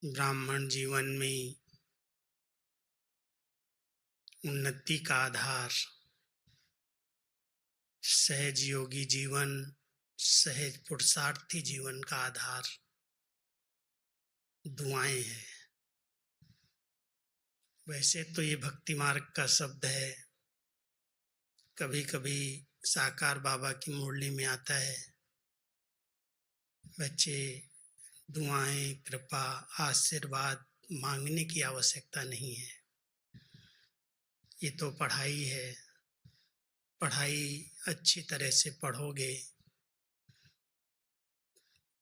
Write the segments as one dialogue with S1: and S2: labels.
S1: ब्राह्मण जीवन में उन्नति का आधार सहज योगी जीवन, सहज पुरुषार्थी जीवन का आधार दुआएं हैं। वैसे तो ये भक्ति मार्ग का शब्द है, कभी कभी साकार बाबा की मुरली में आता है। बच्चे दुआएं, कृपा, आशीर्वाद मांगने की आवश्यकता नहीं है। ये तो पढ़ाई है। पढ़ाई अच्छी तरह से पढ़ोगे,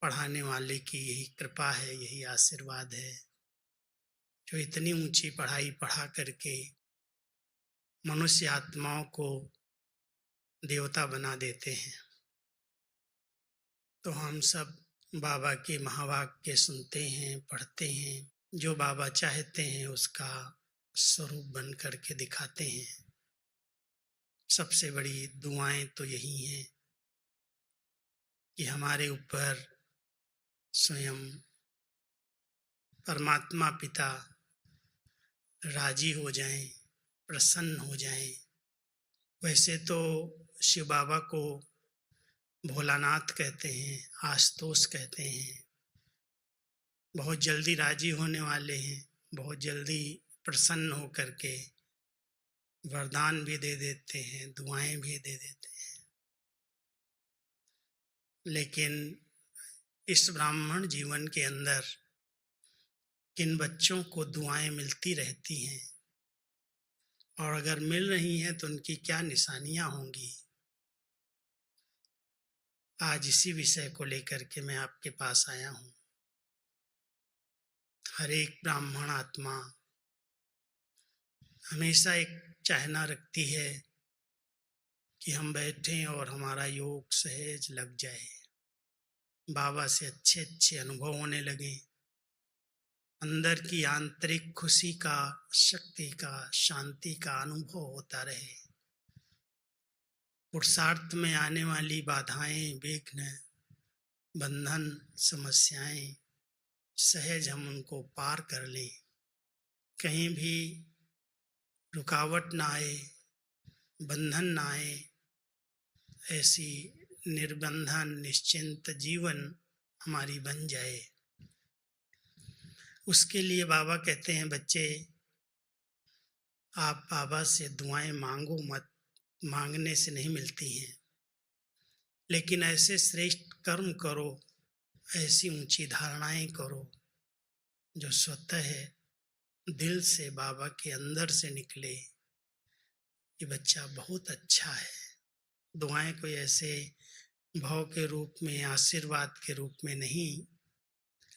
S1: पढ़ाने वाले की यही कृपा है, यही आशीर्वाद है जो इतनी ऊंची पढ़ाई पढ़ा करके मनुष्य आत्माओं को देवता बना देते हैं। तो हम सब बाबा के महावाक्य सुनते हैं, पढ़ते हैं, जो बाबा चाहते हैं उसका स्वरूप बन करके दिखाते हैं। सबसे बड़ी दुआएं तो यही हैं कि हमारे ऊपर स्वयं परमात्मा पिता राजी हो जाएं, प्रसन्न हो जाएं। वैसे तो शिव बाबा को भोलानाथ कहते हैं, आशुतोष कहते हैं। बहुत जल्दी राजी होने वाले हैं, बहुत जल्दी प्रसन्न हो करके वरदान भी दे देते हैं, दुआएं भी दे देते हैं। लेकिन इस ब्राह्मण जीवन के अंदर किन बच्चों को दुआएं मिलती रहती हैं, और अगर मिल रही हैं तो उनकी क्या निशानियां होंगी, आज इसी विषय को लेकर के मैं आपके पास आया हूं। हर एक ब्राह्मण आत्मा हमेशा एक चाहना रखती है कि हम बैठें और हमारा योग सहज लग जाए, बाबा से अच्छे अच्छे अनुभव होने लगे, अंदर की आंतरिक खुशी का, शक्ति का, शांति का अनुभव होता रहे। पुरुषार्थ में आने वाली बाधाएं, विघ्न, बंधन, समस्याएं सहज हम उनको पार कर लें, कहीं भी रुकावट ना आए, बंधन ना आए, ऐसी निर्बंधन निश्चिंत जीवन हमारी बन जाए। उसके लिए बाबा कहते हैं, बच्चे आप बाबा से दुआएं मांगो मत, मांगने से नहीं मिलती हैं, लेकिन ऐसे श्रेष्ठ कर्म करो, ऐसी ऊंची धारणाएं करो जो स्वतः है दिल से, बाबा के अंदर से निकले। ये बच्चा बहुत अच्छा है। दुआएं कोई ऐसे भाव के रूप में, आशीर्वाद के रूप में नहीं,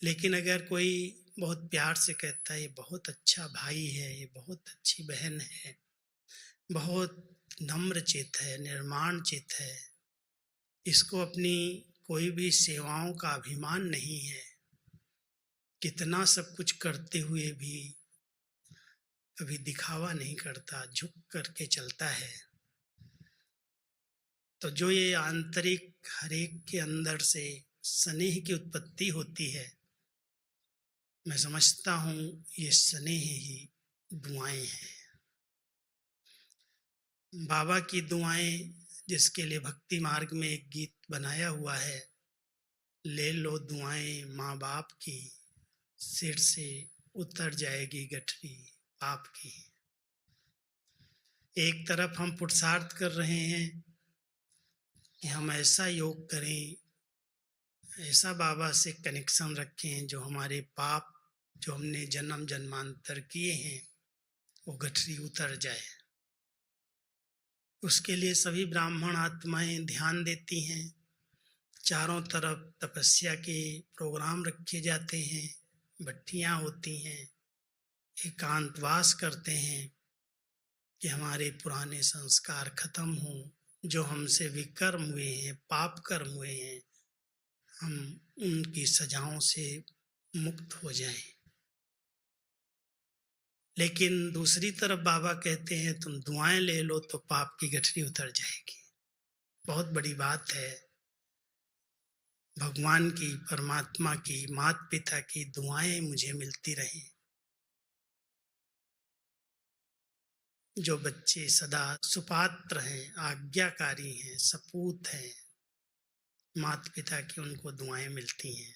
S1: लेकिन अगर कोई बहुत प्यार से कहता है ये बहुत अच्छा भाई है, ये बहुत अच्छी बहन है, बहुत नम्र चित है, निर्माण चित है, इसको अपनी कोई भी सेवाओं का अभिमान नहीं है, कितना सब कुछ करते हुए भी कभी दिखावा नहीं करता, झुक करके चलता है, तो जो ये आंतरिक हरेक के अंदर से स्नेह की उत्पत्ति होती है, मैं समझता हूँ ये स्नेह ही दुआएं हैं। बाबा की दुआएं, जिसके लिए भक्ति मार्ग में एक गीत बनाया हुआ है, ले लो दुआएं माँ बाप की, सिर से उतर जाएगी गठरी पाप की। एक तरफ हम पुरुषार्थ कर रहे हैं कि हम ऐसा योग करें, ऐसा बाबा से कनेक्शन रखें जो हमारे पाप जो हमने जन्म जन्मांतर किए हैं वो गठरी उतर जाए। उसके लिए सभी ब्राह्मण आत्माएं ध्यान देती हैं, चारों तरफ तपस्या के प्रोग्राम रखे जाते हैं, भट्टियाँ होती हैं, एकांतवास करते हैं कि हमारे पुराने संस्कार खत्म हों, जो हमसे विकर्म हुए हैं, पाप कर्म हुए हैं, हम उनकी सजाओं से मुक्त हो जाएं। लेकिन दूसरी तरफ बाबा कहते हैं तुम दुआएं ले लो तो पाप की गठरी उतर जाएगी। बहुत बड़ी बात है। भगवान की, परमात्मा की, माता पिता की दुआएं मुझे मिलती रहें। जो बच्चे सदा सुपात्र हैं, आज्ञाकारी हैं, सपूत हैं, माता पिता की उनको दुआएं मिलती हैं।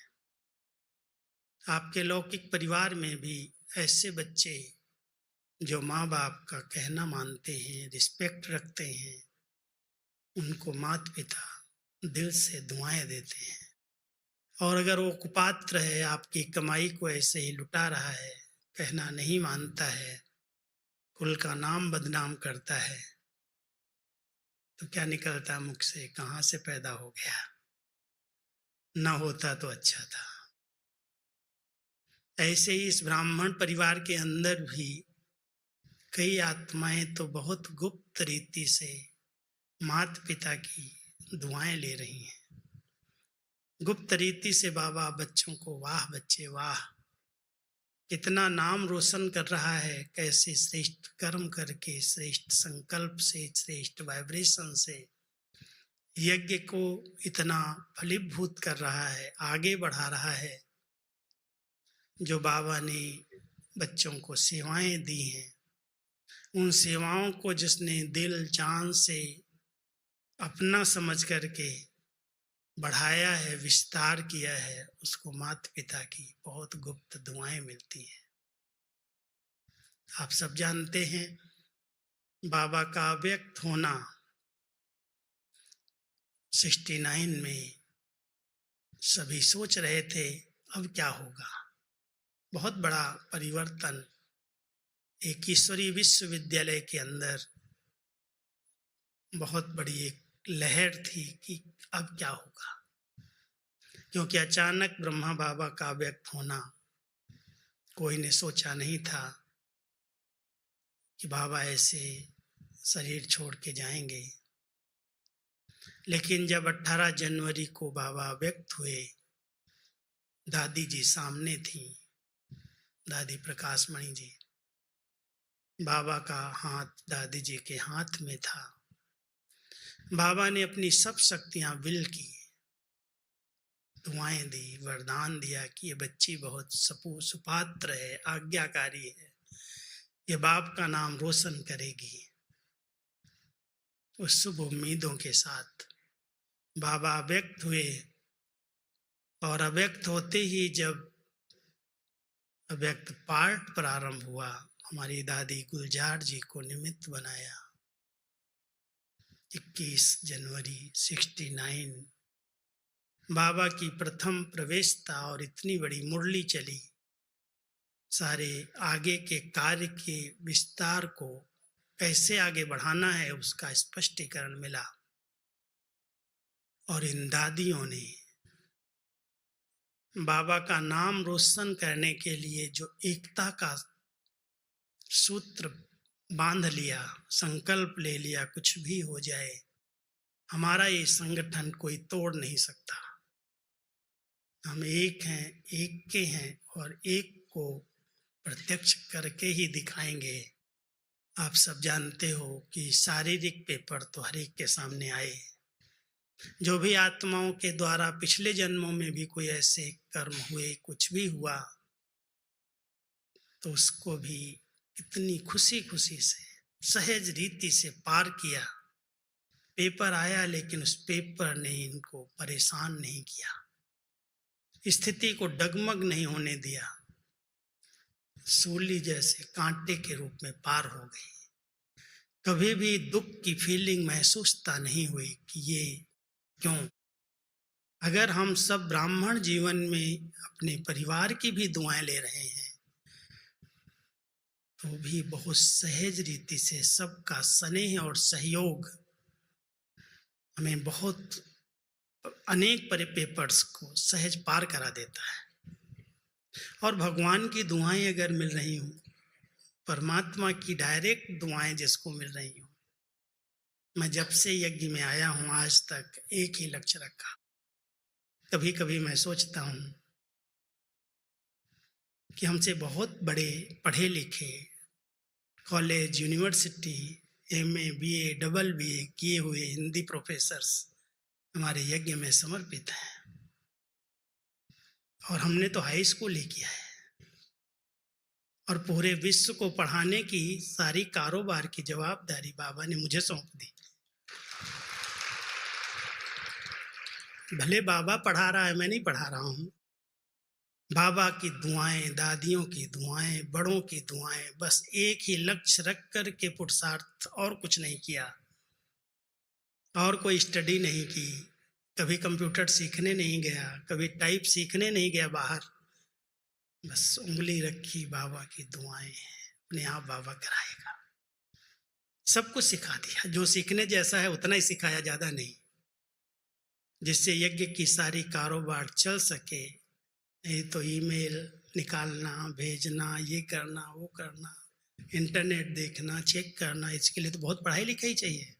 S1: आपके लौकिक परिवार में भी ऐसे बच्चे जो माँ बाप का कहना मानते हैं, रिस्पेक्ट रखते हैं, उनको माता पिता दिल से दुआएं देते हैं। और अगर वो कुपात्र है, आपकी कमाई को ऐसे ही लुटा रहा है, कहना नहीं मानता है, कुल का नाम बदनाम करता है, तो क्या निकलता मुख से, कहाँ से पैदा हो गया, ना होता तो अच्छा था। ऐसे ही इस ब्राह्मण परिवार के अंदर भी कई आत्माएं तो बहुत गुप्त रीति से माता पिता की दुआएं ले रही हैं। गुप्त रीति से बाबा बच्चों को, वाह बच्चे वाह, कितना नाम रोशन कर रहा है, कैसे श्रेष्ठ कर्म करके, श्रेष्ठ संकल्प से, श्रेष्ठ वाइब्रेशन से यज्ञ को इतना फलीभूत कर रहा है, आगे बढ़ा रहा है। जो बाबा ने बच्चों को सेवाएं दी हैं, उन सेवाओं को जिसने दिल जान से अपना समझ करके बढ़ाया है, विस्तार किया है, उसको माता पिता की बहुत गुप्त दुआएं मिलती हैं। आप सब जानते हैं बाबा का व्यक्त होना 69 में सभी सोच रहे थे अब क्या होगा। बहुत बड़ा परिवर्तन एक ईश्वरीय विश्वविद्यालय के अंदर बहुत बड़ी एक लहर थी कि अब क्या होगा, क्योंकि अचानक ब्रह्मा बाबा का व्यक्त होना कोई ने सोचा नहीं था कि बाबा ऐसे शरीर छोड़ के जाएंगे। लेकिन जब 18 जनवरी को बाबा व्यक्त हुए, दादी जी सामने थी, दादी प्रकाश मणि जी, बाबा का हाथ दादी जी के हाथ में था। बाबा ने अपनी सब शक्तियां विल की, दुआएं दी, वरदान दिया कि ये बच्ची बहुत सुपात्र है, आज्ञाकारी है, ये बाप का नाम रोशन करेगी। उस शुभ उम्मीदों के साथ बाबा व्यक्त हुए, और अव्यक्त होते ही जब अव्यक्त पाठ प्रारंभ हुआ, हमारी दादी गुलजार जी को निमित्त बनाया। 21 जनवरी 69 बाबा की प्रथम प्रवेश था, और इतनी बड़ी मुरली चली, सारे आगे के कार्य के विस्तार को कैसे आगे बढ़ाना है उसका स्पष्टीकरण मिला। और इन दादियों ने बाबा का नाम रोशन करने के लिए जो एकता का सूत्र बांध लिया, संकल्प ले लिया, कुछ भी हो जाए हमारा ये संगठन कोई तोड़ नहीं सकता, हम एक हैं, एक के हैं, और एक को प्रत्यक्ष करके ही दिखाएंगे। आप सब जानते हो कि शारीरिक पेपर तो हर एक के सामने आए। जो भी आत्माओं के द्वारा पिछले जन्मों में भी कोई ऐसे कर्म हुए, कुछ भी हुआ, तो उसको भी इतनी खुशी खुशी से, सहज रीति से पार किया। पेपर आया, लेकिन उस पेपर ने इनको परेशान नहीं किया, स्थिति को डगमग नहीं होने दिया, सूली जैसे कांटे के रूप में पार हो गई। कभी भी दुख की फीलिंग महसूसता नहीं हुई कि ये क्यों। अगर हम सब ब्राह्मण जीवन में अपने परिवार की भी दुआएं ले रहे हैं, तो भी बहुत सहज रीति से सबका स्नेह और सहयोग हमें बहुत अनेक पेपर्स को सहज पार करा देता है। और भगवान की दुआएं अगर मिल रही हूँ, परमात्मा की डायरेक्ट दुआएं जिसको मिल रही हूँ, मैं जब से यज्ञ में आया हूँ आज तक एक ही लक्ष्य रखा। कभी कभी मैं सोचता हूँ कि हमसे बहुत बड़े पढ़े लिखे, college, university, MA, BA, BA किए हुए हिंदी प्रोफेसर्स हमारे यज्ञ में समर्पित हैं। और हमने तो हाई स्कूल ही किया है, और पूरे विश्व को पढ़ाने की सारी कारोबार की जवाबदारी बाबा ने मुझे सौंप दी। भले बाबा पढ़ा रहा है, मैं नहीं पढ़ा रहा हूँ। बाबा की दुआएं, दादियों की दुआएं, बड़ों की दुआएं, बस एक ही लक्ष्य रख कर के पुरुषार्थ, और कुछ नहीं किया, और कोई स्टडी नहीं की, कभी कंप्यूटर सीखने नहीं गया, कभी टाइप सीखने नहीं गया बाहर, बस उंगली रखी, बाबा की दुआएं, अपने आप बाबा कराएगा। सब कुछ सिखा दिया, जो सीखने जैसा है उतना ही सिखाया, ज़्यादा नहीं, जिससे यज्ञ की सारी कारोबार चल सके। नहीं तो ईमेल निकालना, भेजना, ये करना, वो करना, इंटरनेट देखना, चेक करना, इसके लिए तो बहुत पढ़ाई लिखाई चाहिए।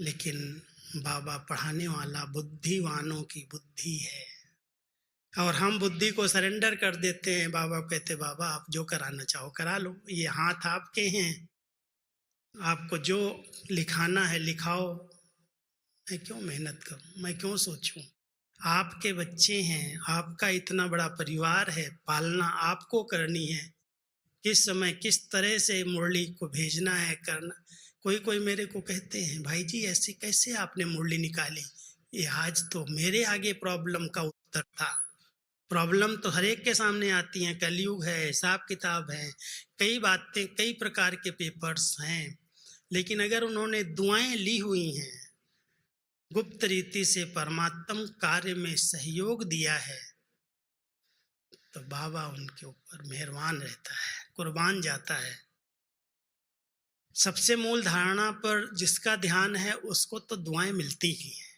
S1: लेकिन बाबा पढ़ाने वाला बुद्धिवानों की बुद्धि है, और हम बुद्धि को सरेंडर कर देते हैं। बाबा कहते, बाबा आप जो कराना चाहो करा लो, ये हाथ आपके हैं, आपको जो लिखाना है लिखाओ, मैं क्यों मेहनत करूं, मैं क्यों सोचूं। आपके बच्चे हैं, आपका इतना बड़ा परिवार है, पालना आपको करनी है, किस समय किस तरह से मुरली को भेजना है, करना। कोई कोई मेरे को कहते हैं, भाई जी ऐसे कैसे आपने मुरली निकाली, ये आज तो मेरे आगे प्रॉब्लम का उत्तर था। प्रॉब्लम तो हर एक के सामने आती हैं, कलयुग है, हिसाब किताब है, कई बातें, कई प्रकार के पेपर्स हैं, लेकिन अगर उन्होंने दुआएं ली हुई हैं, गुप्त रीति से परमात्म कार्य में सहयोग दिया है, तो बाबा उनके ऊपर मेहरबान रहता है, कुर्बान जाता है। सबसे मूल धारणा पर जिसका ध्यान है उसको तो दुआएं मिलती ही हैं।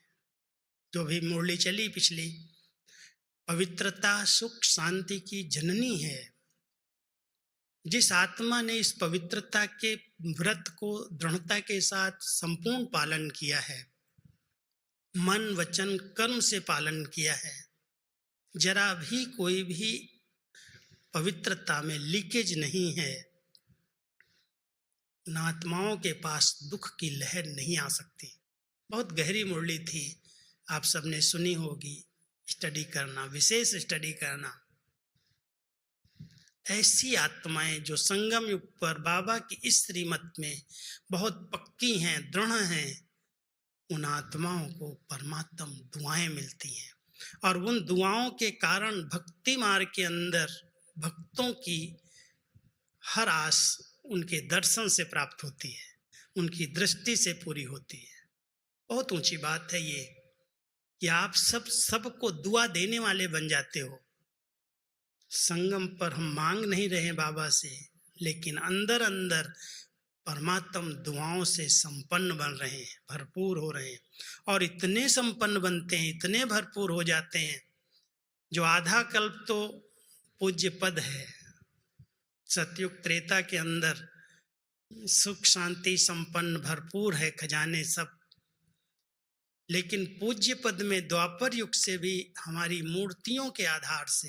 S1: जो भी मुरली चली पिछली, पवित्रता सुख शांति की जननी है। जिस आत्मा ने इस पवित्रता के व्रत को दृढ़ता के साथ संपूर्ण पालन किया है, मन वचन कर्म से पालन किया है, जरा भी कोई भी पवित्रता में लीकेज नहीं है, उन आत्माओं के पास दुख की लहर नहीं आ सकती। बहुत गहरी मुरली थी, आप सबने सुनी होगी, स्टडी करना, विशेष स्टडी करना। ऐसी आत्माएं जो संगम युग पर बाबा की इस श्रीमत में बहुत पक्की हैं, दृढ़ हैं, उन आत्माओं को परमात्म दुआएं मिलती हैं, और उन दुआओं के कारण भक्ति मार्ग के अंदर भक्तों की हर आस उनके दर्शन से प्राप्त होती है, उनकी दृष्टि से पूरी होती है। बहुत ऊंची बात है ये कि आप सबको दुआ देने वाले बन जाते हो। संगम पर हम मांग नहीं रहे बाबा से, लेकिन अंदर अंदर परमात्म दुआओं से संपन्न बन रहे हैं, भरपूर हो रहे हैं, और इतने संपन्न बनते हैं, इतने भरपूर हो जाते हैं, जो आधा कल्प तो पूज्य पद है। सतयुग त्रेता के अंदर सुख शांति संपन्न भरपूर है, खजाने सब, लेकिन पूज्य पद में द्वापर युग से भी हमारी मूर्तियों के आधार से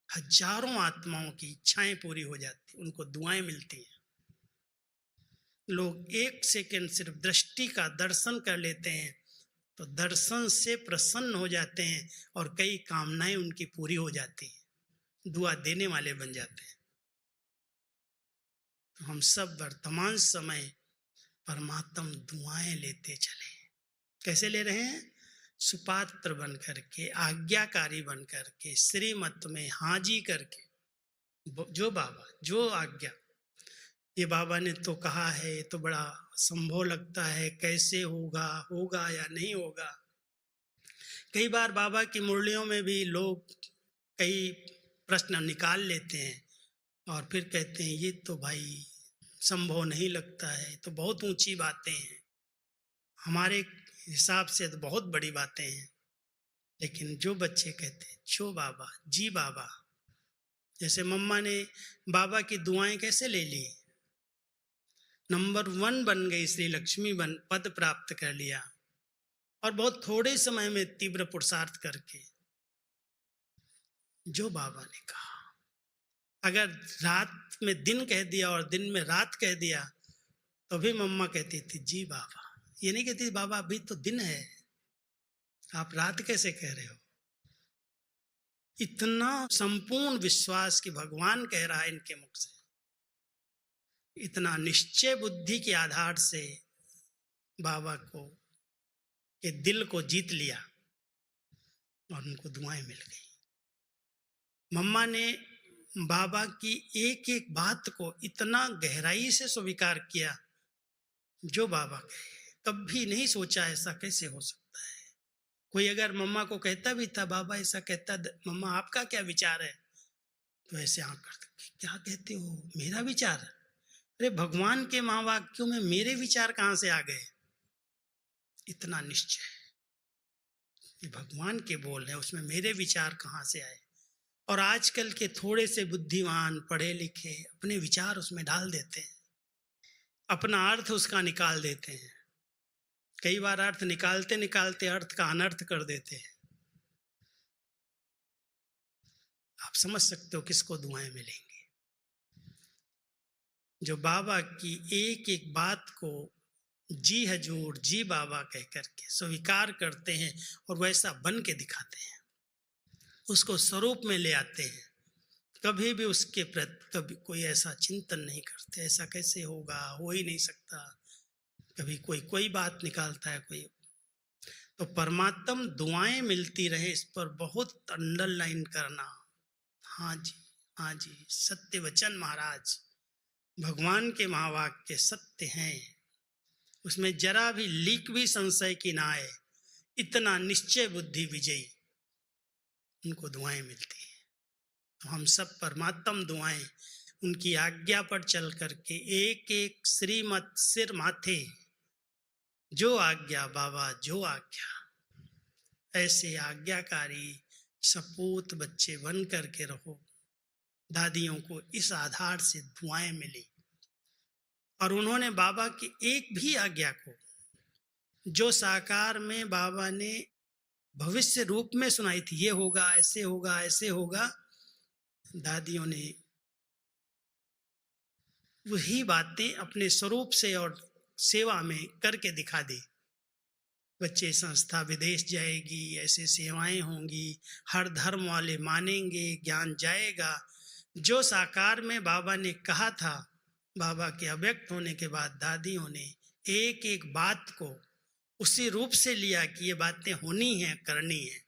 S1: हजारों आत्माओं की इच्छाएं पूरी हो जाती, उनको दुआएं मिलती हैं। लोग एक सेकंड सिर्फ दृष्टि का दर्शन कर लेते हैं तो दर्शन से प्रसन्न हो जाते हैं, और कई कामनाएं उनकी पूरी हो जाती हैं, दुआ देने वाले बन जाते हैं। तो हम सब वर्तमान समय परमात्म दुआएं लेते चले। कैसे ले रहे हैं? सुपात्र बन करके, आज्ञाकारी बन करके, श्रीमत में हाजी करके, जो बाबा जो आज्ञा, ये बाबा ने तो कहा है, ये तो बड़ा संभव लगता है, कैसे होगा, होगा या नहीं होगा। कई बार बाबा की मुरलियों में भी लोग कई प्रश्न निकाल लेते हैं और फिर कहते हैं ये तो भाई संभव नहीं लगता है, तो बहुत ऊंची बातें हैं, हमारे हिसाब से तो बहुत बड़ी बातें हैं। लेकिन जो बच्चे कहते हैं जो बाबा जी बाबा, जैसे मम्मा ने बाबा की दुआएं कैसे ले ली, नंबर 1 बन गई, श्री लक्ष्मी बन पद प्राप्त कर लिया, और बहुत थोड़े समय में तीव्र पुरुषार्थ करके। जो बाबा ने कहा, अगर रात में दिन कह दिया और दिन में रात कह दिया तो भी मम्मा कहती थी जी बाबा, ये नहीं कहती बाबा अभी तो दिन है, आप रात कैसे कह रहे हो। इतना संपूर्ण विश्वास कि भगवान कह रहा है इनके मुख से, इतना निश्चय बुद्धि के आधार से बाबा को के दिल को जीत लिया और उनको दुआएं मिल गई। मम्मा ने बाबा की एक एक बात को इतना गहराई से स्वीकार किया, जो बाबा कहे। कभी नहीं सोचा ऐसा कैसे हो सकता है। कोई अगर मम्मा को कहता भी था बाबा ऐसा कहता, मम्मा आपका क्या विचार है, तो ऐसे आंख करते, क्या कहते हो, मेरा विचार? अरे भगवान के महावाक्यों में मेरे विचार कहाँ से आ गए? इतना निश्चय, ये भगवान के बोल हैं, उसमें मेरे विचार कहाँ से आए? और आजकल के थोड़े से बुद्धिमान पढ़े लिखे अपने विचार उसमें डाल देते हैं, अपना अर्थ उसका निकाल देते हैं। कई बार अर्थ निकालते निकालते अर्थ का अनर्थ कर देते हैं। आप समझ सकते हो किसको दुआएं मिलेंगी। जो बाबा की एक एक बात को जी हजूर, जी बाबा कह करके स्वीकार करते हैं और वैसा बन के दिखाते हैं, उसको स्वरूप में ले आते हैं। कभी भी उसके प्रति कभी कोई ऐसा चिंतन नहीं करते, ऐसा कैसे होगा, हो ही नहीं सकता। कभी कोई बात निकालता है कोई। तो परमात्म दुआएं मिलती रहे, इस पर बहुत अंडरलाइन करना। हाँ जी, हाँ जी, सत्य वचन महाराज, भगवान के महावाक्य सत्य हैं, उसमें जरा भी लीक भी संशय की ना आए। इतना निश्चय बुद्धि विजयी, उनको दुआएं मिलती हैं। तो हम सब परमात्म दुआएं उनकी आज्ञा पर चल करके एक एक श्रीमत सिर माथे, जो आज्ञा बाबा जो आज्ञा, ऐसे आज्ञाकारी सपूत बच्चे बन करके रहो। दादियों को इस आधार से दुआएं मिली और उन्होंने बाबा की एक भी आज्ञा को, जो साकार में बाबा ने भविष्य रूप में सुनाई थी, ये होगा, ऐसे होगा, ऐसे होगा, दादियों ने वही बातें अपने स्वरूप से और सेवा में करके दिखा दी। बच्चे संस्था विदेश जाएगी, ऐसे सेवाएं होंगी, हर धर्म वाले मानेंगे, ज्ञान जाएगा। जो साकार में बाबा ने कहा था, बाबा के अव्यक्त होने के बाद दादियों ने एक एक बात को उसी रूप से लिया कि ये बातें होनी है, करनी है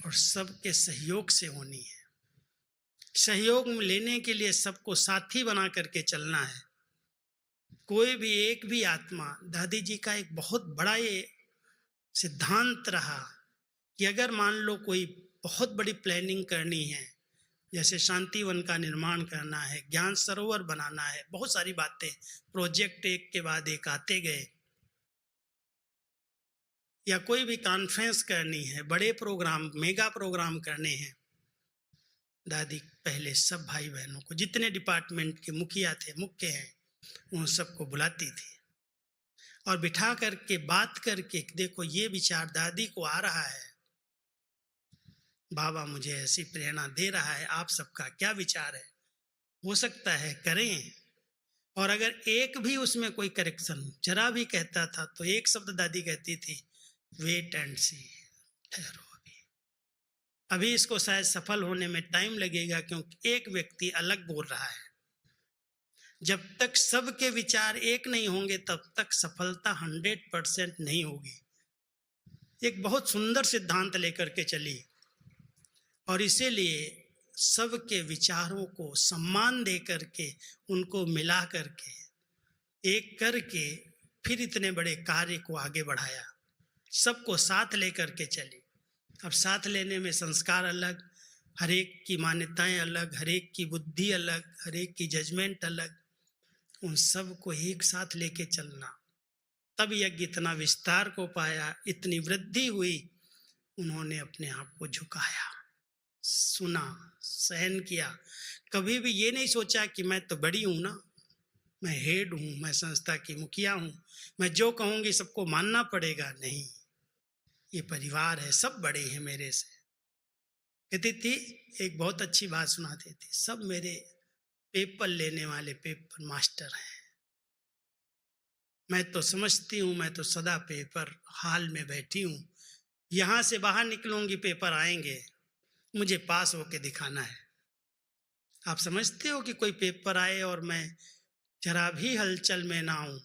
S1: और सबके सहयोग से होनी है। सहयोग लेने के लिए सबको साथी बना करके चलना है। कोई भी एक भी आत्मा, दादी जी का एक बहुत बड़ा ये सिद्धांत रहा कि अगर मान लो कोई बहुत बड़ी प्लानिंग करनी है, जैसे शांतिवन का निर्माण करना है, ज्ञान सरोवर बनाना है, बहुत सारी बातें, प्रोजेक्ट एक के बाद एक आते गए, या कोई भी कॉन्फ्रेंस करनी है, बड़े प्रोग्राम, मेगा प्रोग्राम करने हैं, दादी पहले सब भाई बहनों को, जितने डिपार्टमेंट के मुखिया थे, मुख्य हैं, उन सबको बुलाती थी और बिठा करके बात करके, देखो ये विचार दादी को आ रहा है, बाबा मुझे ऐसी प्रेरणा दे रहा है, आप सबका क्या विचार है, हो सकता है करें। और अगर एक भी उसमें कोई करेक्शन जरा भी कहता था तो एक शब्द दादी कहती थी, वेट एंड सी, ठहरो अभी इसको शायद सफल होने में टाइम लगेगा, क्योंकि एक व्यक्ति अलग बोल रहा है। जब तक सबके विचार एक नहीं होंगे तब तक सफलता 100% नहीं होगी। एक बहुत सुंदर सिद्धांत लेकर के चली और इसीलिए सबके विचारों को सम्मान दे करके, उनको मिला करके, एक करके फिर इतने बड़े कार्य को आगे बढ़ाया। सबको साथ लेकर के चली। अब साथ लेने में संस्कार अलग, हर एक की मान्यताएं अलग, हर एक की बुद्धि अलग, हर एक की जजमेंट अलग, उन सब को एक साथ लेके चलना, तब यज्ञ इतना विस्तार को पाया, इतनी वृद्धि हुई। उन्होंने अपने आप को झुकाया, सुना, सहन किया। कभी भी ये नहीं सोचा कि मैं तो बड़ी हूँ ना, मैं हेड हूँ, मैं संस्था की मुखिया हूँ, मैं जो कहूँगी सबको मानना पड़ेगा। नहीं, ये परिवार है, सब बड़े हैं मेरे से। कहती थी, एक बहुत अच्छी बात सुनाती थी, सब मेरे पेपर लेने वाले पेपर मास्टर हैं। मैं तो समझती हूँ, मैं तो सदा पेपर हाल में बैठी हूँ, यहाँ से बाहर निकलूंगी पेपर आएंगे। मुझे पास होके दिखाना है। आप समझते हो कि कोई पेपर आए और मैं जरा भी हलचल में ना हूं,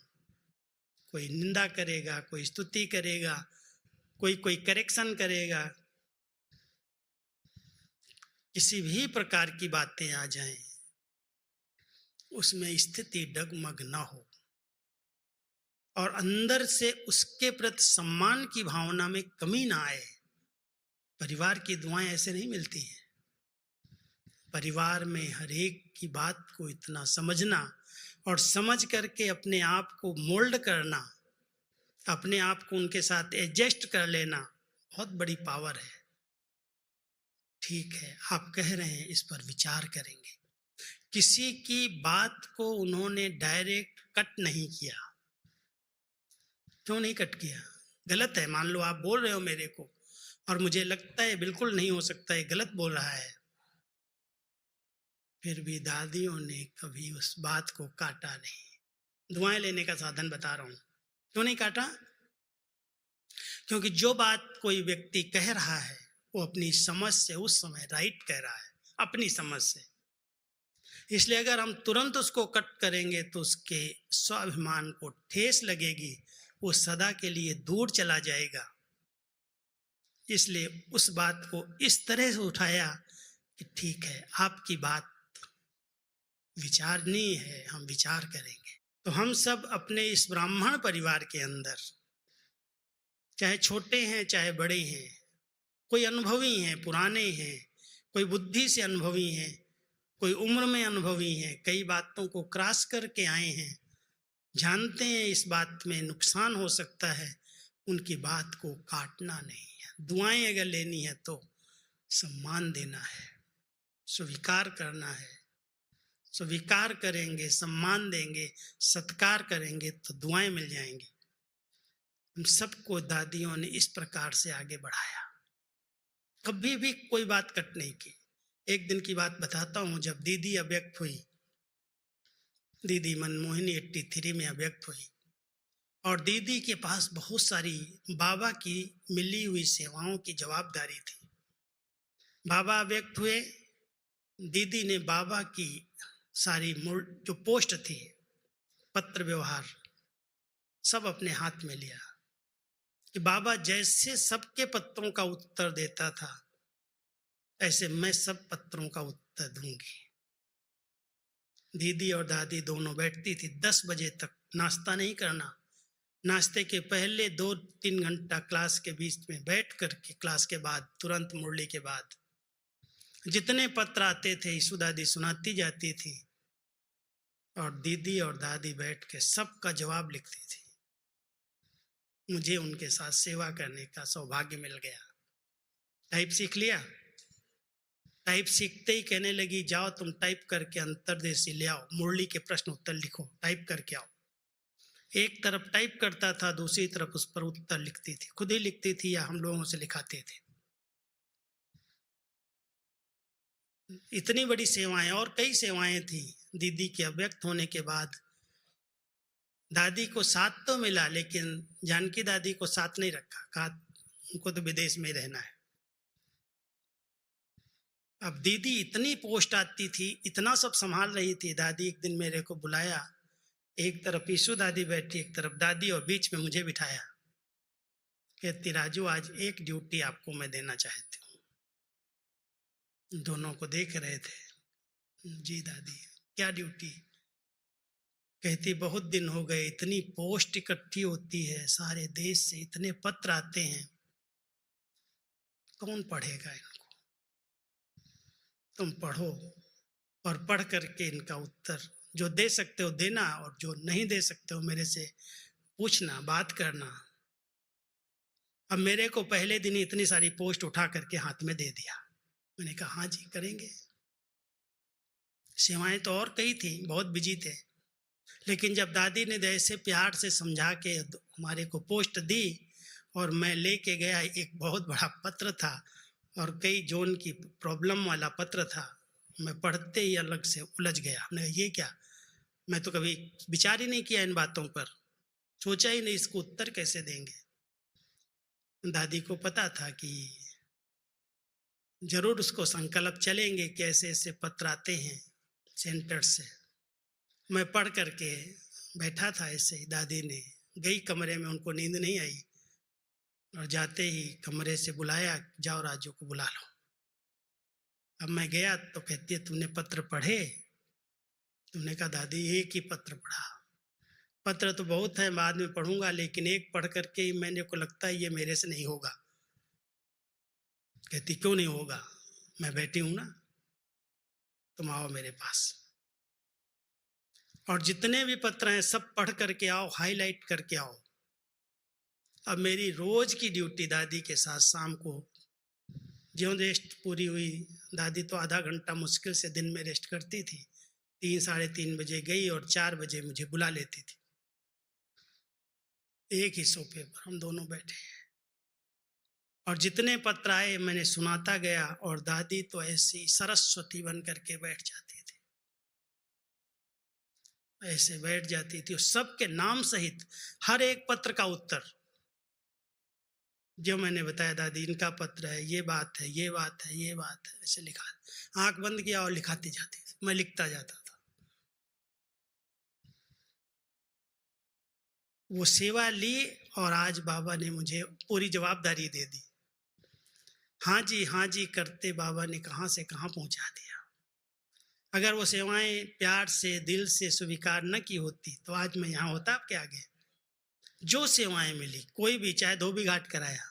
S1: कोई निंदा करेगा, कोई स्तुति करेगा, कोई कोई करेक्शन करेगा, किसी भी प्रकार की बातें आ जाएं, उसमें स्थिति डगमग ना हो और अंदर से उसके प्रति सम्मान की भावना में कमी ना आए। परिवार की दुआएं ऐसे नहीं मिलती हैं। परिवार में हर एक की बात को इतना समझना और समझ करके अपने आप को मोल्ड करना, अपने आप को उनके साथ एडजस्ट कर लेना, बहुत बड़ी पावर है। ठीक है, आप कह रहे हैं, इस पर विचार करेंगे। किसी की बात को उन्होंने डायरेक्ट कट नहीं किया। क्यों नहीं कट किया? गलत है। मान लो आप बोल रहे हो मेरे को और मुझे लगता है बिल्कुल नहीं हो सकता, है गलत बोल रहा है, फिर भी दादियों ने कभी उस बात को काटा नहीं। दुआएं लेने का साधन बता रहा हूं। क्यों नहीं काटा? क्योंकि जो बात कोई व्यक्ति कह रहा है वो अपनी समझ से उस समय राइट कह रहा है, अपनी समझ से। इसलिए अगर हम तुरंत उसको कट करेंगे तो उसके स्वाभिमान को ठेस लगेगी, वो सदा के लिए दूर चला जाएगा। इसलिए उस बात को इस तरह से उठाया कि ठीक है, आपकी बात विचारणीय है, हम विचार करेंगे। तो हम सब अपने इस ब्राह्मण परिवार के अंदर, चाहे छोटे हैं चाहे बड़े हैं, कोई अनुभवी हैं, पुराने हैं, कोई बुद्धि से अनुभवी हैं, कोई उम्र में अनुभवी हैं, कई बातों को क्रॉस करके आए हैं, जानते हैं इस बात में नुकसान हो सकता है, उनकी बात को काटना नहीं है। दुआएं अगर लेनी है तो सम्मान देना है, स्वीकार करना है। स्वीकार करेंगे, सम्मान देंगे, सत्कार करेंगे तो दुआएं मिल जाएंगी। हम सबको दादियों ने इस प्रकार से आगे बढ़ाया, कभी भी कोई बात कट नहीं की। एक दिन की बात बताता हूँ, जब दीदी अव्यक्त हुई, दीदी मनमोहिनी 83 में अव्यक्त हुई और दीदी के पास बहुत सारी बाबा की मिली हुई सेवाओं की जवाबदारी थी। बाबा अव्यक्त हुए, दीदी ने बाबा की सारी जो पोस्ट थी, पत्र व्यवहार सब अपने हाथ में लिया कि बाबा जैसे सबके पत्रों का उत्तर देता था ऐसे मैं सब पत्रों का उत्तर दूंगी। दीदी और दादी दोनों बैठती थी 10 बजे तक, नाश्ता नहीं करना। नाश्ते के पहले 2-3 घंटा क्लास के बीच में बैठ करके क्लास के बाद तुरंत मुरली के बाद जितने पत्र आते थे ईशु दादी सुनाती जाती थी और दीदी और दादी बैठ के सबका जवाब लिखती थी। मुझे उनके साथ सेवा करने का सौभाग्य मिल गया। टाइप सीख लिया। टाइप सीखते ही कहने लगी, जाओ तुम टाइप करके अंतर्देशी ले आओ, मुरली के प्रश्न उत्तर लिखो, टाइप करके आओ। एक तरफ टाइप करता था, दूसरी तरफ उस पर उत्तर लिखती थी, खुद ही लिखती थी या हम लोगों से लिखाते थे। इतनी बड़ी सेवाएं, और कई सेवाएं थी। दीदी के अव्यक्त होने के बाद दादी को साथ तो मिला, लेकिन जानकी दादी को साथ नहीं रखा, कहा उनको तो विदेश में रहना है। अब दीदी इतनी पोस्ट आती थी, इतना सब संभाल रही थी। दादी एक दिन मेरे को बुलाया, एक तरफ ईशु दादी बैठी, एक तरफ दादी, और बीच में मुझे बिठाया। कहती, राजू आज एक ड्यूटी आपको मैं देना चाहती हूँ। दोनों को देख रहे थे। जी दादी, क्या ड्यूटी? कहती, बहुत दिन हो गए, इतनी पोस्ट इकट्ठी होती है सारे देश से, इतने पत्र आते हैं, कौन पढ़ेगा इनको? तुम पढ़ो और पढ़ करके इनका उत्तर जो दे सकते हो देना, और जो नहीं दे सकते हो मेरे से पूछना, बात करना। अब मेरे को पहले दिन ही इतनी सारी पोस्ट उठा करके हाथ में दे दिया। मैंने कहा हाँ जी करेंगे। सेवाएं तो और कई थी, बहुत बिजी थे, लेकिन जब दादी ने ऐसे प्यार से समझा के हमारे को पोस्ट दी और मैं लेके गया, एक बहुत बड़ा पत्र था और कई जोन की प्रॉब्लम वाला पत्र था। मैं पढ़ते ही अलग से उलझ गया। हमने ये क्या, मैं तो कभी विचार ही नहीं किया इन बातों पर, सोचा ही नहीं इसको उत्तर कैसे देंगे। दादी को पता था कि जरूर उसको संकल्प चलेंगे कि ऐसे ऐसे पत्र आते हैं सेंटर से। मैं पढ़ करके बैठा था, ऐसे ही दादी ने गई कमरे में, उनको नींद नहीं आई और जाते ही कमरे से बुलाया, जाओ राजू को बुला लो। अब मैं गया तो कहती है तुमने पत्र पढ़े? तुमने कहा दादी एक ही पत्र पढ़ा। पत्र तो बहुत है, बाद में पढ़ूंगा, लेकिन एक पढ़ करके ही मैंने को लगता है ये मेरे से नहीं होगा। कहती क्यों नहीं होगा? मैं बैठी हूं ना, तुम आओ मेरे पास और जितने भी पत्र हैं सब पढ़ करके आओ, हाईलाइट करके आओ। अब मेरी रोज की ड्यूटी दादी के साथ शाम को ज्यों रेस्ट पूरी हुई, दादी तो आधा घंटा मुश्किल से दिन में रेस्ट करती थी, 3 साढ़े 3 बजे गई और 4 बजे मुझे बुला लेती थी। एक ही सोफे पर हम दोनों बैठे और जितने पत्र आए मैंने सुनाता गया और दादी तो ऐसी सरस्वती बन करके बैठ जाती थी, ऐसे बैठ जाती थी, सबके नाम सहित हर एक पत्र का उत्तर जो मैंने बताया, दादी इनका पत्र है, ये बात है, ये बात है, ये बात है, ऐसे लिखा। आंख बंद किया और लिखाती जाती थी, मैं लिखता जाता था। वो सेवा ली और आज बाबा ने मुझे पूरी जवाबदारी दे दी। हाँ जी करते बाबा ने कहाँ से कहाँ पहुंचा दिया। अगर वो सेवाएं प्यार से दिल से स्वीकार न की होती तो आज मैं यहाँ होता आपके आगे। जो सेवाएं मिली, कोई भी, चाहे धोबी घाट कराया,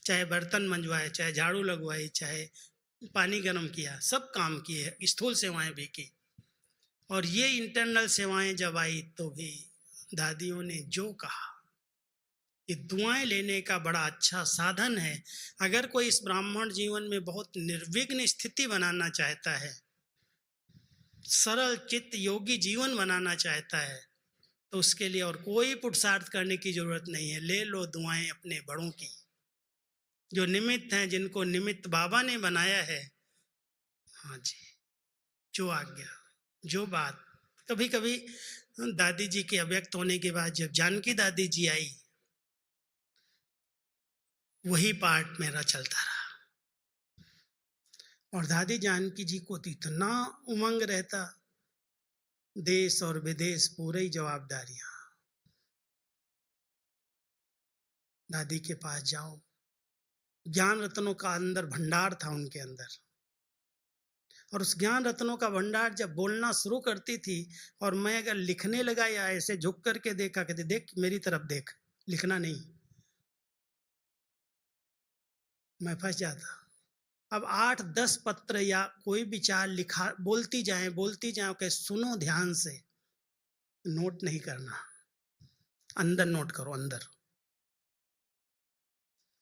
S1: चाहे बर्तन मंजवाए, चाहे झाड़ू लगवाई, चाहे पानी गर्म किया, सब काम किए, स्थूल सेवाएं भी की। और ये इंटरनल सेवाएं जब आई तो भी दादियों ने जो कहा, ये दुआएं लेने का बड़ा अच्छा साधन है। अगर कोई इस ब्राह्मण जीवन में बहुत निर्विघ्न स्थिति बनाना चाहता है, सरल चित्त योगी जीवन बनाना चाहता है, तो उसके लिए और कोई पुरुषार्थ करने की जरूरत नहीं है। ले लो दुआएं अपने बड़ों की, जो निमित्त हैं, जिनको निमित्त बाबा ने बनाया है। हाँ जी, जो आज्ञा, जो बात। कभी कभी दादी जी के अव्यक्त होने के बाद जब जानकी दादी जी आई, वही पार्ट मेरा चलता रहा और दादी जानकी जी को तो इतना उमंग रहता, देश और विदेश पूरे ही जवाबदारियां। दादी के पास जाओ, ज्ञान रत्नों का अंदर भंडार था उनके अंदर, और उस ज्ञान रत्नों का भंडार जब बोलना शुरू करती थी और मैं अगर लिखने लगा या ऐसे झुक करके देखा, कहते देख मेरी तरफ देख, लिखना नहीं, मैं फंस जाता। अब 8-10 पत्र या कोई विचार लिखा, बोलती जाए कि सुनो ध्यान से, नोट नहीं करना, अंदर नोट करो अंदर।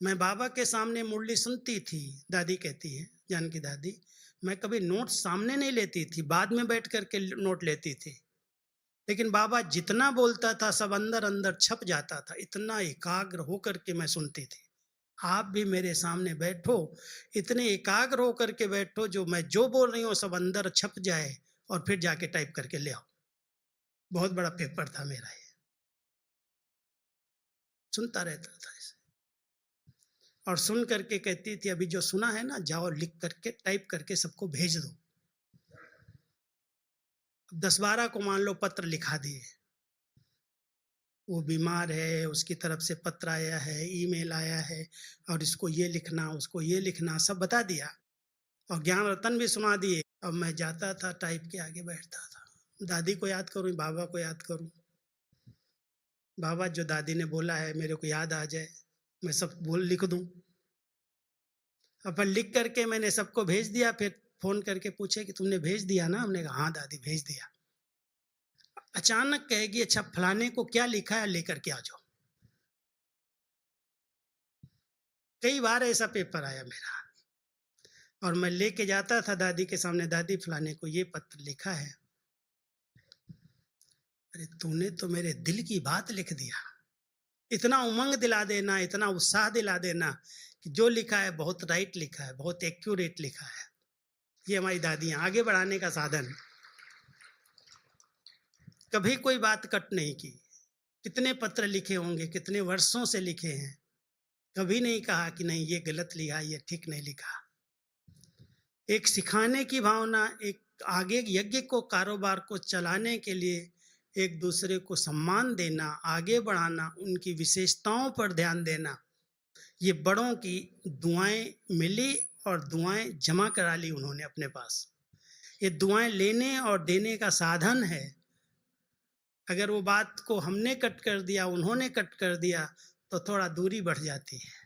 S1: मैं बाबा के सामने मुरली सुनती थी, दादी कहती है, जानकी दादी, मैं कभी नोट सामने नहीं लेती थी, बाद में बैठ करके नोट लेती थी, लेकिन बाबा जितना बोलता था सब अंदर अंदर छप जाता था, इतना एकाग्र होकर के मैं सुनती थी। आप भी मेरे सामने बैठो, इतने एकाग्र होकर के बैठो, जो मैं जो बोल रही हूँ सब अंदर छप जाए और फिर जाके टाइप करके ले आओ। बहुत बड़ा पेपर था मेरा ये, सुनता रहता था इसे और सुन करके कहती थी अभी जो सुना है ना, जाओ लिख करके टाइप करके सबको भेज दो। 10-12 को मान लो पत्र लिखा दिए, वो बीमार है, उसकी तरफ से पत्र आया है, ईमेल आया है, और इसको ये लिखना, उसको ये लिखना, सब बता दिया और ज्ञान रतन भी सुना दिए। अब मैं जाता था टाइप के आगे बैठता था, दादी को याद करूं, बाबा को याद करूं, बाबा जो दादी ने बोला है मेरे को याद आ जाए, मैं सब बोल लिख दूं। अपन लिख करके मैंने सबको भेज दिया, फिर फोन करके पूछे कि तुमने भेज दिया ना? हमने कहा हाँ दादी भेज दिया। अचानक कहेगी अच्छा फलाने को क्या लिखा है, लेकर के आ जाओ। कई बार ऐसा पेपर आया मेरा और मैं लेके जाता था दादी के सामने, दादी फलाने को ये पत्र लिखा है। अरे तूने तो मेरे दिल की बात लिख दिया। इतना उमंग दिला देना, इतना उत्साह दिला देना कि जो लिखा है बहुत राइट लिखा है, बहुत एक्यूरेट लिखा है। ये हमारी दादियां आगे बढ़ाने का साधन। कभी कोई बात कट नहीं की, कितने पत्र लिखे होंगे, कितने वर्षों से लिखे हैं, कभी नहीं कहा कि नहीं ये गलत लिखा, ये ठीक नहीं लिखा। एक सिखाने की भावना, एक आगे यज्ञ को, कारोबार को चलाने के लिए एक दूसरे को सम्मान देना, आगे बढ़ाना, उनकी विशेषताओं पर ध्यान देना, ये बड़ों की दुआएं मिली और दुआएं जमा करा ली उन्होंने अपने पास। ये दुआएं लेने और देने का साधन है। अगर वो बात को हमने कट कर दिया, उन्होंने कट कर दिया, तो थोड़ा दूरी बढ़ जाती है।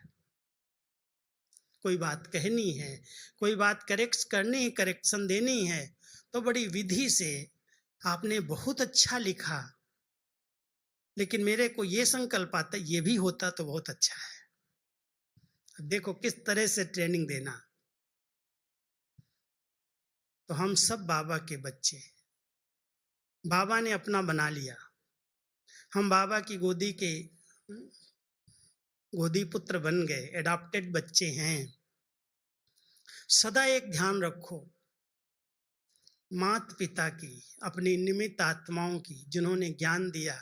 S1: कोई बात कहनी है, कोई बात करेक्ट करनी है, करेक्शन देनी है, तो बड़ी विधि से आपने बहुत अच्छा लिखा, लेकिन मेरे को ये संकल्प आता, ये भी होता तो बहुत अच्छा है। अब देखो किस तरह से ट्रेनिंग देना। तो हम सब बाबा के बच्चे, बाबा ने अपना बना लिया, हम बाबा की गोदी पुत्र बन गए, एडॉप्टेड बच्चे हैं। सदा एक ध्यान रखो, माता पिता की, अपनी निमित्त आत्माओं की, जिन्होंने ज्ञान दिया,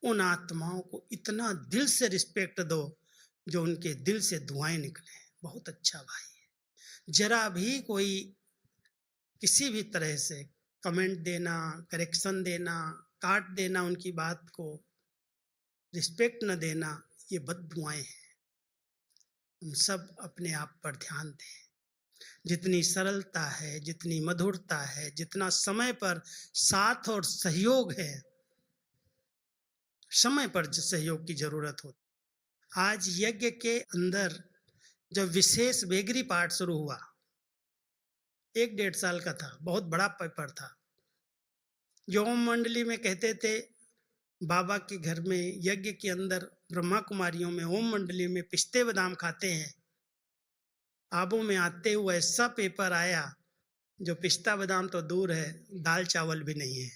S1: उन आत्माओं को इतना दिल से रिस्पेक्ट दो जो उनके दिल से दुआएं निकले। बहुत अच्छा भाई है। जरा भी कोई किसी भी तरह से कमेंट देना, करेक्शन देना, काट देना, उनकी बात को रिस्पेक्ट न देना, ये बददुआएं हैं। हम सब अपने आप पर ध्यान दें। जितनी सरलता है, जितनी मधुरता है, जितना समय पर साथ और सहयोग है, समय पर सहयोग की जरूरत होती। आज यज्ञ के अंदर जब विशेष बेगरी पाठ शुरू हुआ, 1-1.5 साल का था, बहुत बड़ा पेपर था। जो ओम मंडली में कहते थे, बाबा के घर में यज्ञ के अंदर ब्रह्मा कुमारियों में ओम मंडली में पिस्ते बादाम खाते हैं। आबू में आते हुए ऐसा पेपर आया, जो पिस्ता बादाम तो दूर है, दाल चावल भी नहीं है,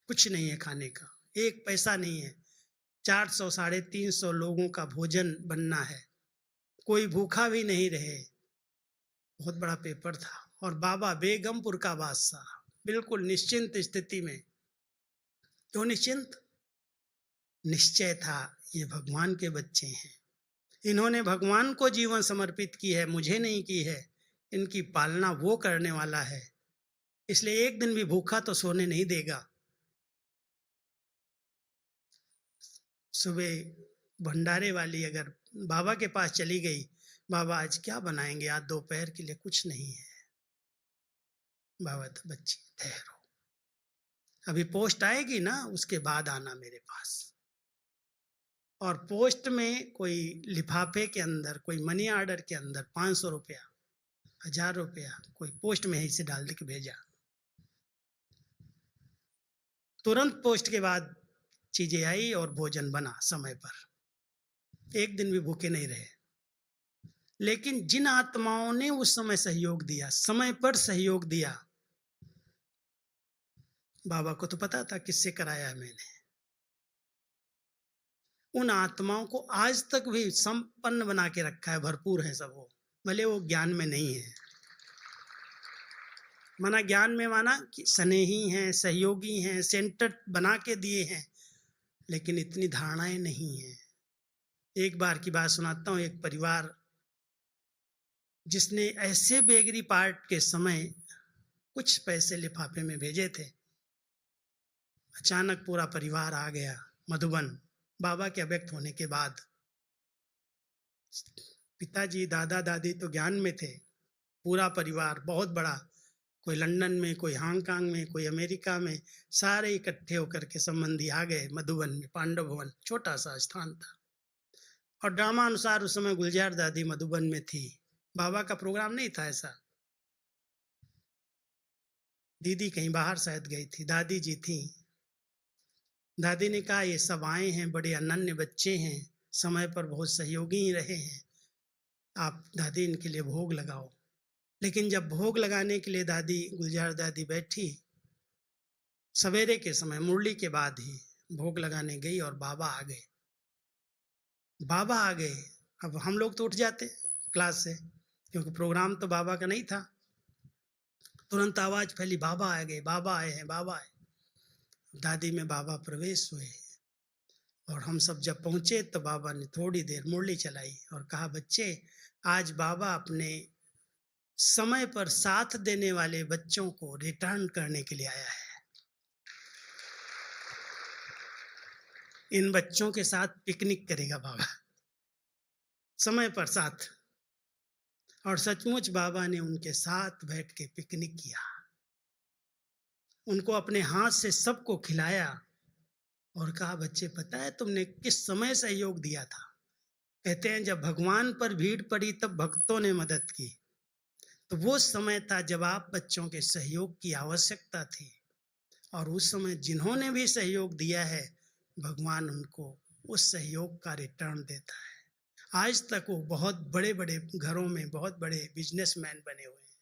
S1: कुछ नहीं है खाने का, 1 पैसा नहीं है। 400 350 लोगों का भोजन बनना है, कोई भूखा भी नहीं रहे। बहुत बड़ा पेपर था। और बाबा बेगमपुर का बादशाह, बिल्कुल निश्चिंत स्थिति में। क्यों निश्चिंत? निश्चय था, ये भगवान के बच्चे हैं, इन्होंने भगवान को जीवन समर्पित की है, मुझे नहीं की है। इनकी पालना वो करने वाला है, इसलिए एक दिन भी भूखा तो सोने नहीं देगा। सुबह भंडारे वाली अगर बाबा के पास चली गई, बाबा आज क्या बनाएंगे? आज दोपहर के लिए कुछ नहीं है। बाबा तो बच्ची ठहरो, अभी पोस्ट आएगी ना, उसके बाद आना मेरे पास। और पोस्ट में कोई लिफाफे के अंदर, कोई मनी ऑर्डर के अंदर 500 रुपया, 1000 रुपया, कोई पोस्ट में ऐसे डाल के भेजा। तुरंत पोस्ट के बाद चीजें आई और भोजन बना समय पर। एक दिन भी भूखे नहीं रहे। लेकिन जिन आत्माओं ने उस समय सहयोग दिया, समय पर सहयोग दिया, बाबा को तो पता था किससे कराया है मैंने। उन आत्माओं को आज तक भी संपन्न बना के रखा है, भरपूर है सब वो, भले वो ज्ञान में नहीं है। माना ज्ञान में, माना कि स्नेही हैं, सहयोगी हैं, सेंटर बना के दिए हैं, लेकिन इतनी धारणाएं नहीं है। एक बार की बात सुनाता हूँ। एक परिवार जिसने ऐसे बेगरी पार्ट के समय कुछ पैसे लिफाफे में भेजे थे, अचानक पूरा परिवार आ गया मधुबन, बाबा के अव्यक्त होने के बाद। पिताजी, दादा दादी तो ज्ञान में थे, पूरा परिवार बहुत बड़ा, कोई लंदन में, कोई हांगकांग में, कोई अमेरिका में, सारे इकट्ठे होकर के संबंधी आ गए मधुबन में। पांडव भवन छोटा सा स्थान था, और ड्रामा अनुसार उस समय गुलजार दादी मधुबन में थी। बाबा का प्रोग्राम नहीं था ऐसा। दीदी कहीं बाहर शायद गई थी, दादी जी थी। दादी ने कहा, ये सब आए हैं, बड़े अनन्य बच्चे हैं, समय पर बहुत सहयोगी ही रहे हैं, आप दादी इनके लिए भोग लगाओ। लेकिन जब भोग लगाने के लिए दादी, गुलजार दादी बैठी, सवेरे के समय मुरली के बाद ही भोग लगाने गई और बाबा आ गए। बाबा आ गए, अब हम लोग तो उठ जाते क्लास से, क्योंकि प्रोग्राम तो बाबा का नहीं था। तुरंत आवाज फैली, बाबा आ गए, बाबा आए हैं, बाबा आए। दादी में बाबा प्रवेश हुए, और हम सब जब पहुंचे तो बाबा ने थोड़ी देर मुरली चलाई और कहा, बच्चे आज बाबा अपने समय पर साथ देने वाले बच्चों को रिटर्न करने के लिए आया है। इन बच्चों के साथ पिकनिक करेगा बाबा, समय पर साथ। और सचमुच बाबा ने उनके साथ बैठ के पिकनिक किया, उनको अपने हाथ से सबको खिलाया और कहा, बच्चे पता है तुमने किस समय सहयोग दिया था? कहते हैं जब भगवान पर भीड़ पड़ी तब भक्तों ने मदद की। तो वो समय था जब आप बच्चों के सहयोग की आवश्यकता थी, और उस समय जिन्होंने भी सहयोग दिया है भगवान उनको उस सहयोग का रिटर्न देता है। आज तक वो बहुत बड़े बड़े घरों में बहुत बड़े बिजनेसमैन बने हुए हैं,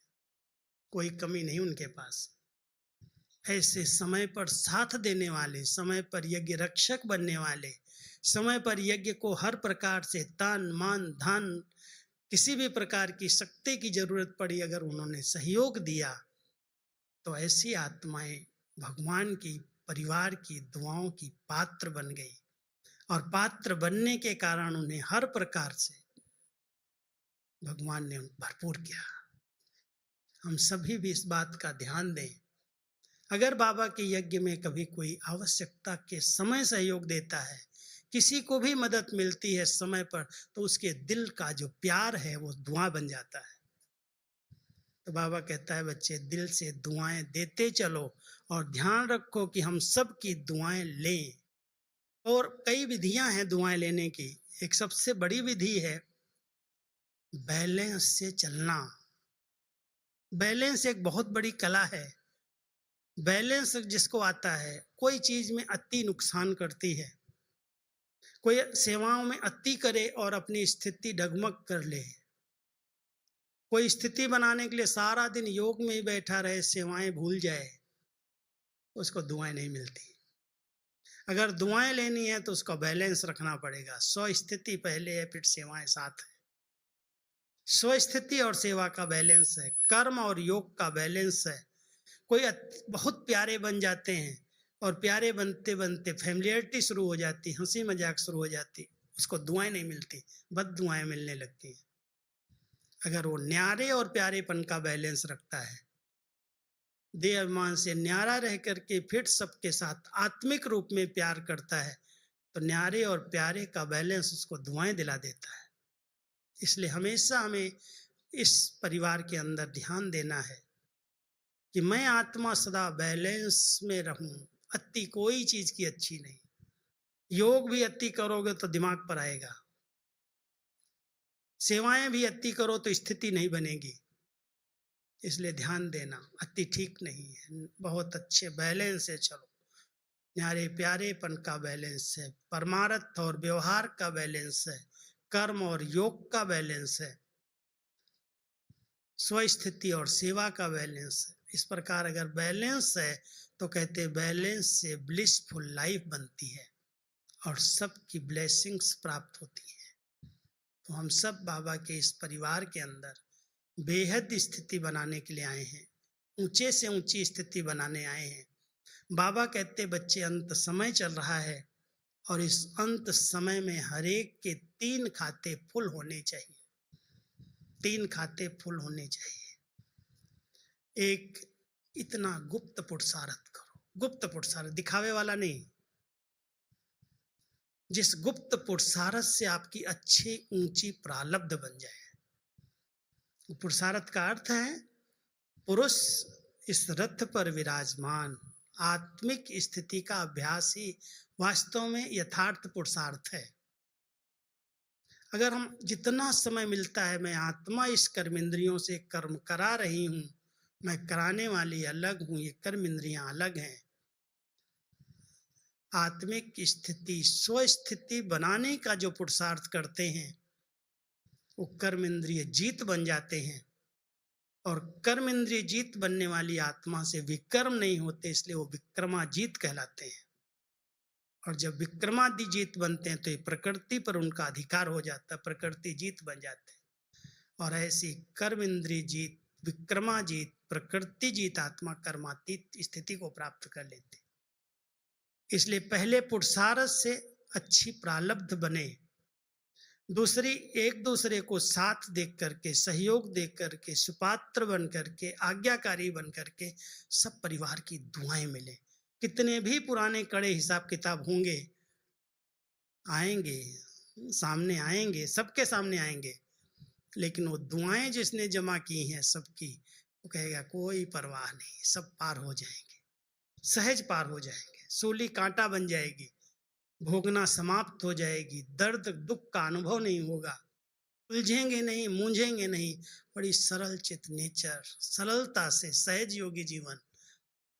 S1: कोई कमी नहीं उनके पास। ऐसे समय पर साथ देने वाले, समय पर यज्ञ रक्षक बनने वाले, समय पर यज्ञ को हर प्रकार से तन मन धन किसी भी प्रकार की शक्ति की जरूरत पड़ी अगर उन्होंने सहयोग दिया तो ऐसी आत्माएं भगवान की परिवार की दुआओं की पात्र बन गई, और पात्र बनने के कारण उन्हें हर प्रकार से भगवान ने भरपूर किया। हम सभी भी इस बात का ध्यान दें, अगर बाबा के यज्ञ में कभी कोई आवश्यकता के समय सहयोग देता है, किसी को भी मदद मिलती है समय पर, तो उसके दिल का जो प्यार है वो दुआ बन जाता है। तो बाबा कहता है बच्चे दिल से दुआएं देते चलो और ध्यान रखो कि हम सब की दुआएं लें। और कई विधियां हैं दुआएं लेने की। एक सबसे बड़ी विधि है बैलेंस से चलना। बैलेंस एक बहुत बड़ी कला है। बैलेंस जिसको आता है, कोई चीज में अति नुकसान करती है, कोई सेवाओं में अति करे और अपनी स्थिति डगमग कर ले, कोई स्थिति बनाने के लिए सारा दिन योग में ही बैठा रहे, सेवाएं भूल जाए, उसको दुआएं नहीं मिलती। अगर दुआएं लेनी है तो उसका बैलेंस रखना पड़ेगा। स्वस्थिति पहले है, फिर सेवाएं साथ है। स्वस्थिति और सेवा का बैलेंस है, कर्म और योग का बैलेंस है। कोई बहुत प्यारे बन जाते हैं और प्यारे बनते बनते फैमिलियरिटी शुरू हो जाती, हंसी मजाक शुरू हो जाती, उसको दुआएं नहीं मिलती, बद दुआएं मिलने लगती हैं। अगर वो न्यारे और प्यारेपन का बैलेंस रखता है, देह अभिमान से न्यारा रह करके फिर सबके साथ आत्मिक रूप में प्यार करता है, तो न्यारे और प्यारे का बैलेंस उसको दुआएं दिला देता है। इसलिए हमेशा हमें इस परिवार के अंदर ध्यान देना है कि मैं आत्मा सदा बैलेंस में रहूं। अति कोई चीज की अच्छी नहीं। योग भी अति करोगे तो दिमाग पर आएगा, सेवाएं भी अति करो तो स्थिति नहीं बनेगी। इसलिए ध्यान देना, अति ठीक नहीं है। बहुत अच्छे बैलेंस से चलो। न्यारे प्यारेपन का बैलेंस है, परमार्थ और व्यवहार का बैलेंस है, कर्म और योग का बैलेंस है, स्वस्थिति और सेवा का बैलेंस है। इस प्रकार अगर बैलेंस है तो कहते बैलेंस से ब्लिसफुल लाइफ बनती है और सबकी ब्लेसिंग्स प्राप्त होती है। तो हम सब बाबा के इस परिवार के अंदर बेहद स्थिति बनाने के लिए आए हैं, ऊंचे से ऊंची स्थिति बनाने आए हैं। बाबा कहते बच्चे अंत समय चल रहा है और इस अंत समय में हर एक के 3 खाते फुल होने चाहिए। 3 खाते फुल होने चाहिए। एक, इतना गुप्त पुरुषार्थ करो, गुप्त पुरुषार्थ, दिखावे वाला नहीं, जिस गुप्त पुरुषार्थ से आपकी अच्छी ऊंची प्रारब्ध बन जाए। पुरुषार्थ का अर्थ है पुरुष इस रथ पर विराजमान, आत्मिक स्थिति का अभ्यास ही वास्तव में यथार्थ पुरुषार्थ है। अगर हम जितना समय मिलता है, मैं आत्मा इस कर्म इंद्रियों से कर्म करा रही हूं, मैं कराने वाली अलग हूं, ये कर्म इंद्रियां अलग हैं। आत्मिक स्थिति स्वस्थिति बनाने का जो पुरुषार्थ करते हैं वो कर्म इंद्रिय जीत बन जाते हैं, और कर्म इंद्रिय जीत बनने वाली आत्मा से विक्रम नहीं होते, इसलिए वो विक्रमाजीत कहलाते हैं। और जब विक्रमादिजीत बनते हैं तो ये प्रकृति पर उनका अधिकार हो जाता है, प्रकृति जीत बन जाते हैं। और ऐसी कर्म इंद्रिय जीत, विक्रमाजीत, प्रकृति जीत आत्मा कर्मातीत स्थिति को प्राप्त कर लेते। इसलिए पहले पुरुषार्थ से अच्छी प्रारब्ध बने, दूसरी, एक दूसरे को साथ देख करके, सहयोग देख करके, सुपात्र बन करके, आज्ञाकारी बन करके सब परिवार की दुआएं मिले। कितने भी पुराने कड़े हिसाब किताब होंगे, आएंगे, सामने आएंगे, सबके सामने आएंगे, लेकिन वो दुआएं जिसने जमा की हैं सबकी, वो कहेगा कोई परवाह नहीं, सब पार हो जाएंगे, सहज पार हो जाएंगे, सूली कांटा बन जाएगी, भोगना समाप्त हो जाएगी, दर्द दुख का अनुभव नहीं होगा, उलझेंगे नहीं, मूंझेंगे नहीं, बड़ी सरल चित नेचर, सरलता से सहज योगी जीवन,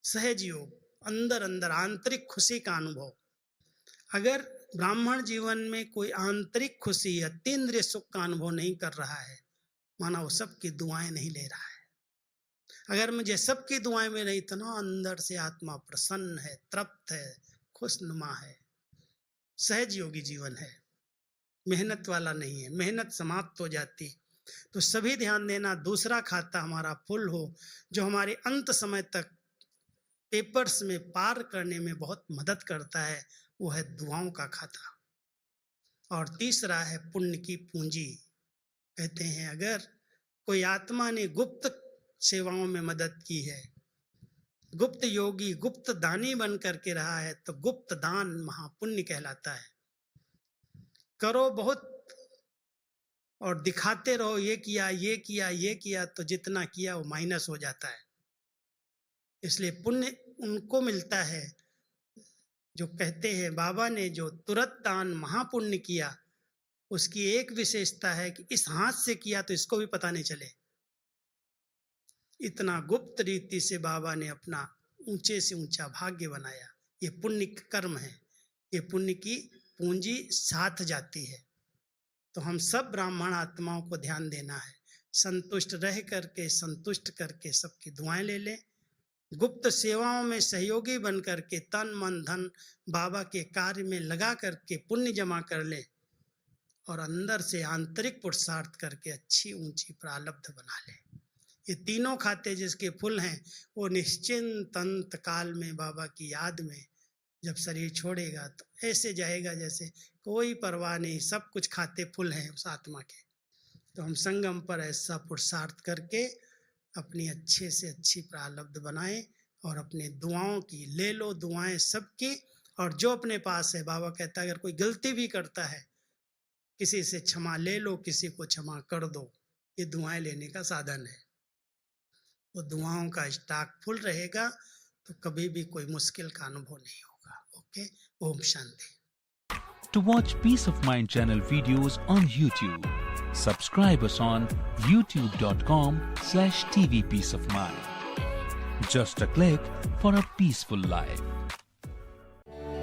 S1: सहज योग, अंदर अंदर आंतरिक खुशी का अनुभव। अगर ब्राह्मण जीवन में कोई आंतरिक खुशी, अतीन्द्रिय सुख का अनुभव नहीं कर रहा है, माना वो सबकी दुआएं नहीं ले रहा है। अगर मुझे सबकी दुआएं में नहीं, इतना अंदर से आत्मा प्रसन्न है, तृप्त है, खुशनुमा है, सहज योगी जीवन है, मेहनत वाला नहीं है। मेहनत समाप्त हो जाती तो सभी ध्यान देना, दूसरा खाता हमारा फुल हो, जो हमारे अंत समय तक पेपर्स में पार करने में बहुत मदद करता है, वो है दुआओं का खाता। और तीसरा है पुण्य की पूंजी। कहते हैं अगर कोई आत्मा ने गुप्त सेवाओं में मदद की है, गुप्त योगी, गुप्त दानी बन करके रहा है, तो गुप्त दान महापुण्य कहलाता है। करो बहुत और दिखाते रहो, ये किया, ये किया, ये किया, तो जितना किया वो माइनस हो जाता है। इसलिए पुण्य उनको मिलता है जो कहते हैं बाबा ने जो तुरंत दान महापुण्य किया, उसकी एक विशेषता है कि इस हाथ से किया तो इसको भी पता नहीं चले। इतना गुप्त रीति से बाबा ने अपना ऊंचे से ऊंचा भाग्य बनाया। ये पुण्य कर्म है, ये पुण्य की पूंजी साथ जाती है। तो हम सब ब्राह्मण आत्माओं को ध्यान देना है, संतुष्ट रह करके, संतुष्ट करके सबकी दुआएं ले लें, गुप्त सेवाओं में सहयोगी बन करके तन मन धन बाबा के कार्य में लगा करके पुण्य जमा कर लें, और अंदर से आंतरिक पुरुषार्थ करके अच्छी ऊंची प्रारब्ध बना लें। ये तीनों खाते जिसके फुल हैं, वो निश्चिंत अंत काल में बाबा की याद में जब शरीर छोड़ेगा तो ऐसे जाएगा जैसे कोई परवाह नहीं, सब कुछ खाते फुल हैं उस आत्मा के। तो हम संगम पर ऐसा पुरुषार्थ करके अपनी अच्छे से अच्छी प्रारब्ध बनाएं, और अपने दुआओं की ले लो, दुआएं सबकी। और जो अपने पास है, बाबा कहता है अगर कोई गलती भी करता है, किसी से क्षमा ले लो, किसी को क्षमा कर दो, ये दुआएं लेने का साधन है। वो दुआओं का स्टॉक फुल रहेगा तो कभी भी कोई मुश्किल का अनुभव नहीं होगा। Okay, Om Shanti.
S2: To watch Peace of Mind channel videos on YouTube, subscribe us on youtube.com/tvpeaceofmind. Just a click for a peaceful life.